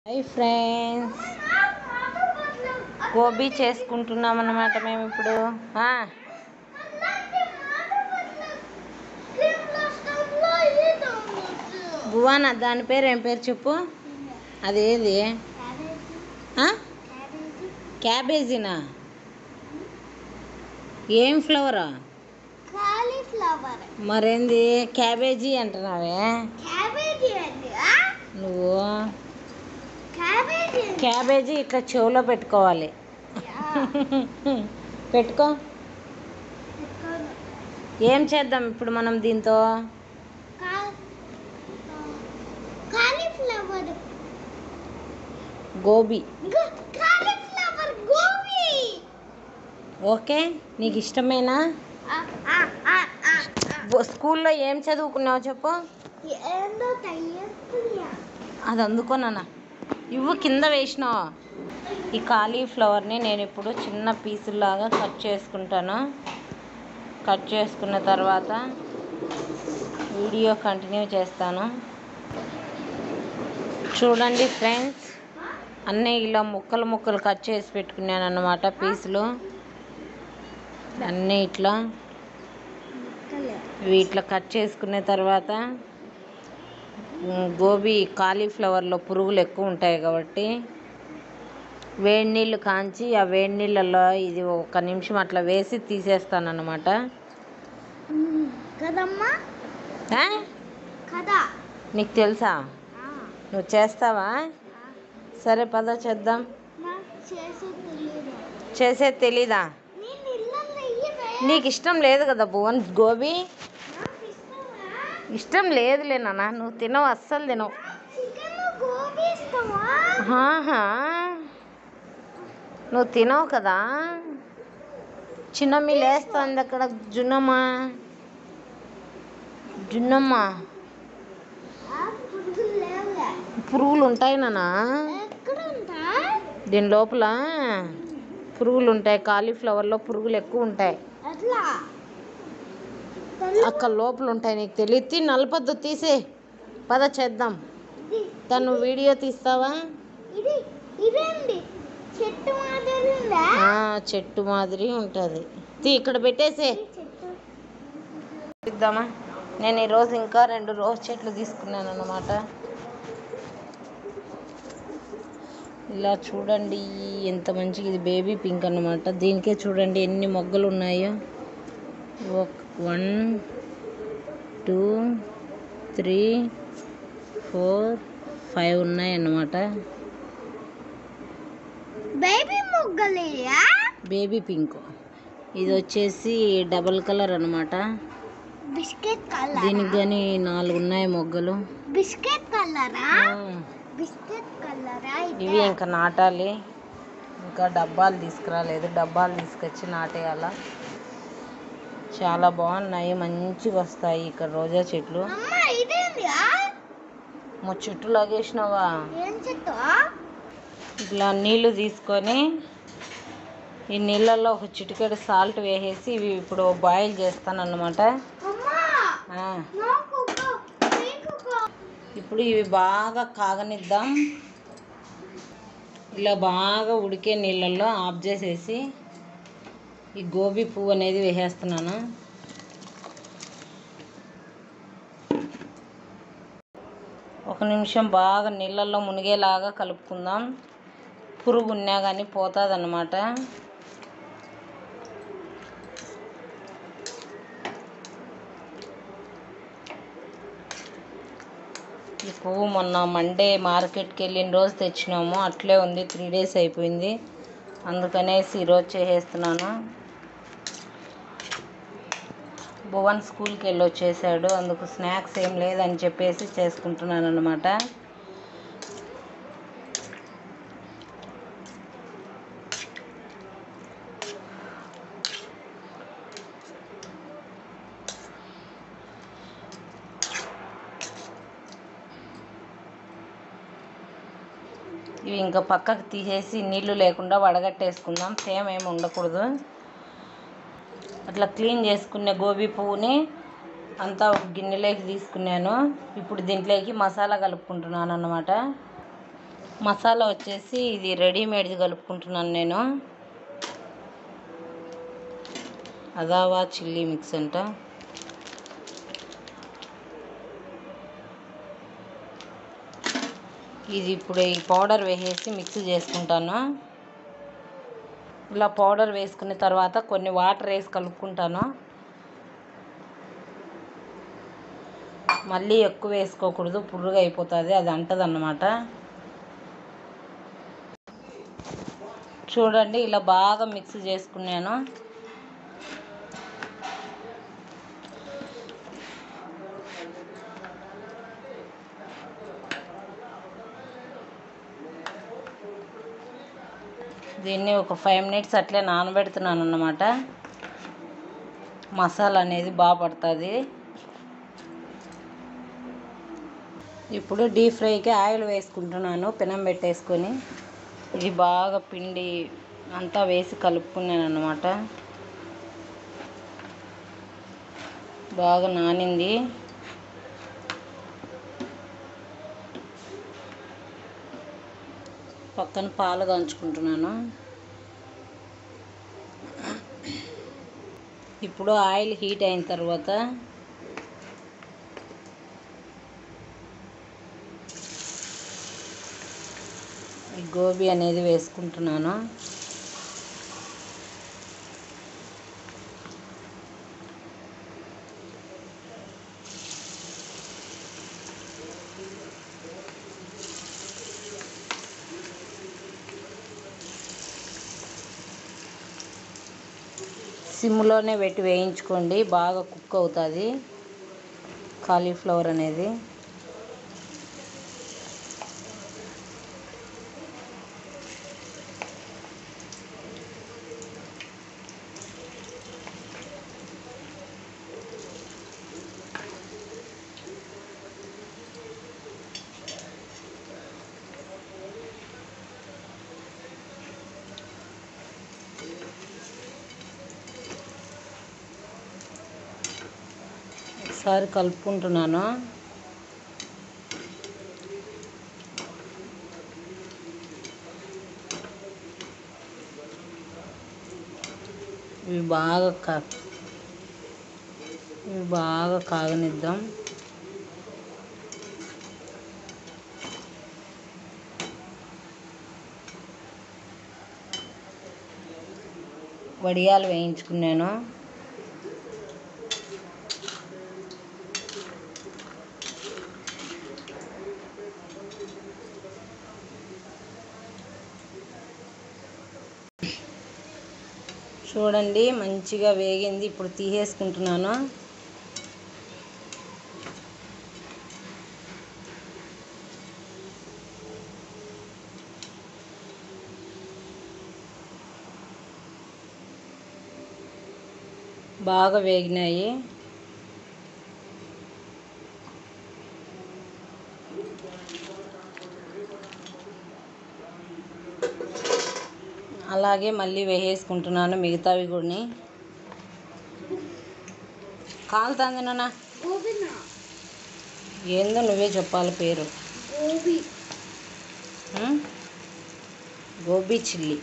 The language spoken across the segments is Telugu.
హాయ్ ఫ్రెండ్స్, గోబీ చేసుకుంటున్నాం అన్నమాట మేము ఇప్పుడు. భువానా, దాని పేరు ఏం పేరు చెప్పు? అదేది? క్యాబేజీనా? ఏం ఫ్లవరా? మరేంది క్యాబేజీ అంటున్నావే నువ్వు? క్యాబేజీ ఇట్లా చెవులో పెట్టుకోవాలి. పెట్టుకో. ఏం చేద్దాం ఇప్పుడు మనం దీంతో? గోబీ. ఓకే, నీకు ఇష్టమేనా? స్కూల్లో ఏం చదువుకున్నావు చెప్పు? అది అందుకోనా ఇవ్వు, కింద వేసినావు. ఈ కాలీఫ్లవర్ని నేను ఇప్పుడు చిన్న పీసులాగా కట్ చేసుకుంటాను. కట్ చేసుకున్న తర్వాత వీడియో కంటిన్యూ చేస్తాను. చూడండి ఫ్రెండ్స్, అన్నీ ఇలా ముక్కలు ముక్కలు కట్ చేసి పెట్టుకున్నాను అన్నమాట. పీసులు అన్నీ ఇట్లా ఇట్లా కట్ చేసుకున్న తర్వాత గోబీ కాలీఫ్లవర్లో పురుగులు ఎక్కువ ఉంటాయి కాబట్టి వేడి నీళ్ళు కాంచి ఆ వేడి నీళ్ళల్లో ఇది 1 నిమిషం అట్లా వేసి తీసేస్తాను అన్నమాట. నీకు తెలుసా? నువ్వు చేస్తావా? సరే పద చేద్దాం. చేసేది తెలీదా? నీకు ఇష్టం లేదు కదా భువన్ గోబీ? ఇష్టం లేదులే నాన్న, నువ్వు తినవు, అస్సలు తినవు. నువ్వు తినవు కదా. చిన్నమ్మి లేస్తుంది అక్కడ. జున్నమ్మ పురుగులు ఉంటాయి నాన్న దీని లోపల. పురుగులు ఉంటాయి, కాలీఫ్లవర్లో పురుగులు ఎక్కువ ఉంటాయి. అక్కడ లోపల ఉంటాయి, నీకు తెలియదు. నలపద్దు, తీసే. పద చేద్దాం. తను వీడియో తీస్తావా? చెట్టు మాదిరి ఉంటుంది. ఇక్కడ పెట్టేసే. ఇద్దామా? నేను ఈరోజు ఇంకా 2 రోజ్ చెట్లు తీసుకున్నాను అన్నమాట. ఇలా చూడండి ఎంత మంచిగా. ఇది బేబీ పింక్ అన్నమాట. దీనికే చూడండి ఎన్ని మొగ్గలు ఉన్నాయో. 1 2 3 4 5 ఉన్నాయి అన్నమాట. Baby pink. ఇది వచ్చేసి డబల్ కలర్ అన్నమాట. దీనికి కానీ 4 ఉన్నాయి మొగ్గలు. ఇవి ఇంకా నాటాలి. ఇంకా డబ్బాలు తీసుకురాలేదు, డబ్బాలు తీసుకొచ్చి నాటేయాల. చాలా బాగున్నాయి, మంచిగా వస్తాయి ఇక్కడ రోజా చెట్లు. మా చెట్టు లాగేసినావా? ఇట్లా నీళ్లు తీసుకొని ఈ నీళ్ళల్లో 1 చిటికెడు సాల్ట్ వేసేసి ఇవి ఇప్పుడు బాయిల్ చేస్తాను అన్నమాట. ఇప్పుడు ఇవి బాగా కాగనిద్దాం. ఇలా బాగా ఉడికే నీళ్ళల్లో ఆఫ్ చేసేసి ఈ గోబీ పువ్వు అనేది వేసేస్తున్నాను. ఒక నిమిషం బాగా నీళ్ళల్లో మునిగేలాగా కలుపుకుందాం. పురుగు ఉన్నా కానీ పోతుంది అన్నమాట. ఈ పువ్వు మొన్న మండే మార్కెట్కి వెళ్ళిన రోజు తెచ్చినాము, అట్లే ఉంది. 3 డేస్ అయిపోయింది, అందుకనేసి ఈరోజు చేసేస్తున్నాను. భువన్ స్కూల్కి వెళ్ళి వచ్చేసాడు, అందుకు స్నాక్స్ ఏం లేదని చెప్పేసి చేసుకుంటున్నాను అన్నమాట. ఇవి ఇంకా పక్కకు తీసేసి నీళ్లు లేకుండా వడగట్టేసుకుందాం. సేమ్ ఏమి ఉండకూడదు. అట్లా క్లీన్ చేసుకునే గోబీ పువ్వుని అంతా ఒక గిన్నెలోకి తీసుకున్నాను. ఇప్పుడు దీంట్లోకి మసాలా కలుపుకుంటున్నాను అన్నమాట. మసాలా వచ్చేసి ఇది రెడీమేడ్ది కలుపుకుంటున్నాను నేను. అదావా చిల్లీ మిక్స్ అంట. ఇది ఇప్పుడు ఈ పౌడర్ వేసేసి మిక్స్ చేసుకుంటాను. ఇలా పౌడర్ వేసుకున్న తర్వాత కొన్ని వాటర్ వేసి కలుపుకుంటాను. మళ్ళీ ఎక్కువ వేసుకోకూడదు, పుర్రుగా అయిపోతుంది, అది అంటదన్నమాట. చూడండి ఇలా బాగా మిక్స్ చేసుకున్నాను. దీన్ని ఒక 5 మినిట్స్ అట్లే నానబెడుతున్నాను అన్నమాట. మసాలా అనేది బాగా పడుతుంది. ఇప్పుడు డీప్ ఫ్రైకి ఆయిల్ వేసుకుంటున్నాను, పెనం పెట్టేసుకొని. ఇది బాగా పిండి అంతా వేసి కలుపుకున్నాను అన్నమాట. బాగా నానింది. పక్కన పాలు కాంచుకుంటున్నాను. ఇప్పుడు ఆయిల్ హీట్ అయిన తర్వాత ఈ గోబీ అనేది వేసుకుంటున్నాను. సిమ్లోనే పెట్టి వేయించుకోండి, బాగా కుక్ అవుతుంది కాలీఫ్లవర్ అనేది. ఒకసారి కలుపుకుంటున్నాను. ఇవి బాగా కాగనిద్దాం. వడియాలు వేయించుకున్నాను. చూడండి మంచిగా వేగింది. ఇప్పుడు తీసేసుకుంటున్నాను. బాగా వేగినాయి. అలాగే మళ్ళీ వేసేసుకుంటున్నాను మిగతావి కూడా. కాలుతుంది నాన్న. ఏందో నువ్వే చెప్పాలి పేరు. గోబీ చిల్లీ.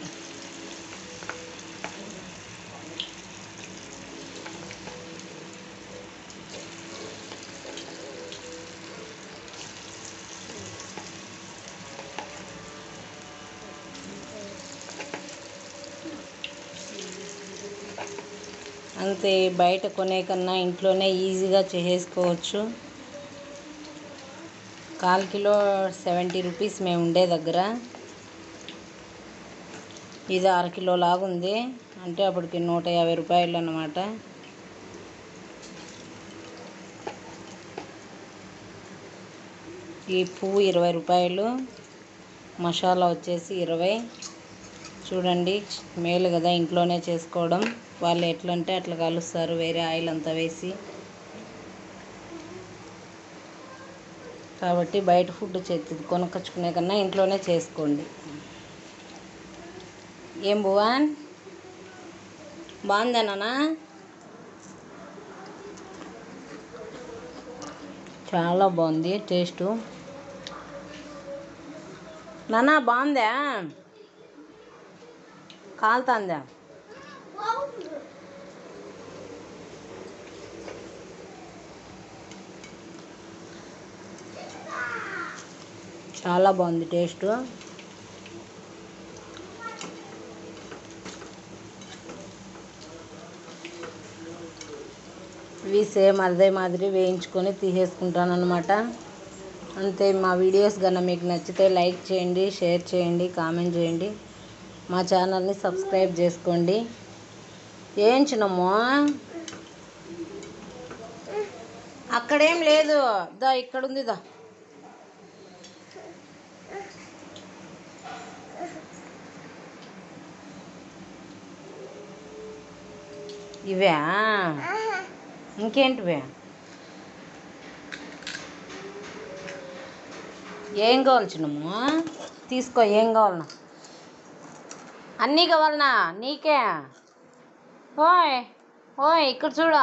అంతే, బయట కొనే కన్నా ఇంట్లోనే ఈజీగా చేసేసుకోవచ్చు. 1/4 కిలో 70 రూపీస్ మేము ఉండే దగ్గర. ఇది 1/2 కిలో లాగుంది, అంటే అప్పటికి 150 రూపాయలు అన్నమాట. ఈ పువ్వు 20 రూపాయలు, మసాలా వచ్చేసి 20. చూడండి మేలు కదా ఇంట్లోనే చేసుకోవడం. వాళ్ళు ఎట్లంటే అట్లా కలుస్తారు, వేరే ఆయిల్ అంతా వేసి. కాబట్టి బయట ఫుడ్ కొనుక్కొచ్చుకునే కన్నా ఇంట్లోనే చేసుకోండి. ఏం భువన్, బాగుందా నాన్న? చాలా బాగుంది టేస్టు. నాన్న బాగుందా? కాలుతుందా? చాలా బాగుంది టేస్ట్. ఇవి సేమ్ అదే మాదిరి వేయించుకొని తీసేసుకుంటాను అనమాట. అంతే. మా వీడియోస్ కన్నా మీకు నచ్చితే లైక్ చేయండి, షేర్ చేయండి, కామెంట్ చేయండి. మా ఛానల్ని సబ్స్క్రైబ్ చేసుకోండి. వేయించినము అక్కడేం లేదు, దా ఇక్కడ ఉంది, దా. ఇవే ఇంకేంటివే? ఏం కావాలి చిన్నము? తీసుకో. ఏం కావాలన్నా? అన్నీ కావాలనా నీకే? ఓయ్ ఓయ్ ఇక్కడ చూడ.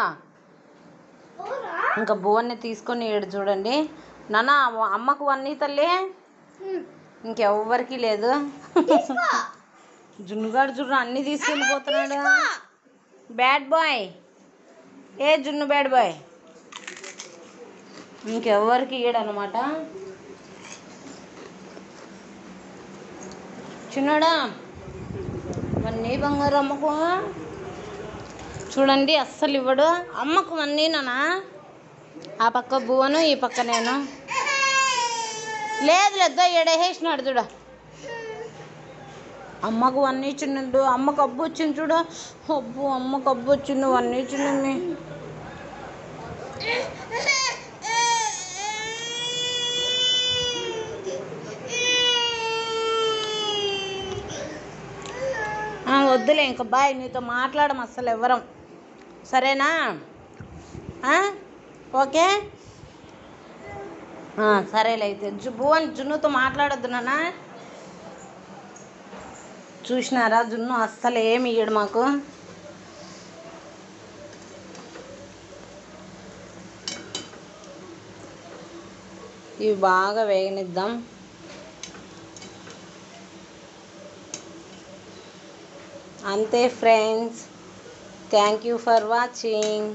ఇంకా బువన్ని తీసుకొని ఏడు చూడండి. నాన్న అమ్మకు వన్నీ తల్లి, ఇంకెవ్వరికి లేదు. జున్నుగాడు చూడ అన్నీ తీసుకెళ్ళిపోతున్నాడు. Bad boy. ఏ జున్ను బ్యాడ్ బాయ్. ఇంకెవ్వరికి ఇయ్యడనమాట. చిన్నోడా వన్నీ బంగారు అమ్మకు చూడండి, అస్సలు ఇవ్వడు. అమ్మకు వన్నీ నానా. ఆ పక్క బువ్వను, ఈ పక్క నేను. లేదు లేదో ఏడేసినాడు చూడ. అమ్మకు వన్నీ చిన్నడు. అమ్మకు అబ్బు వచ్చింది చూడ. అబ్బు అమ్మకు అబ్బు వచ్చింది, వన్నీ చిన్నమ్మి. వద్దులే ఇంకా బాయ్. నీతో మాట్లాడము అస్సలు ఎవ్వరం, సరేనా? ఓకే సరేలే అయితే. భువన్ జున్నుతో మాట్లాడొద్దు నాన్న. చూసినారా, జున్ను అస్సలు ఏమి ఇయ్యడు మాకు. ఇవి బాగా వేగనిద్దాం. అంతే friends. Thank you for watching.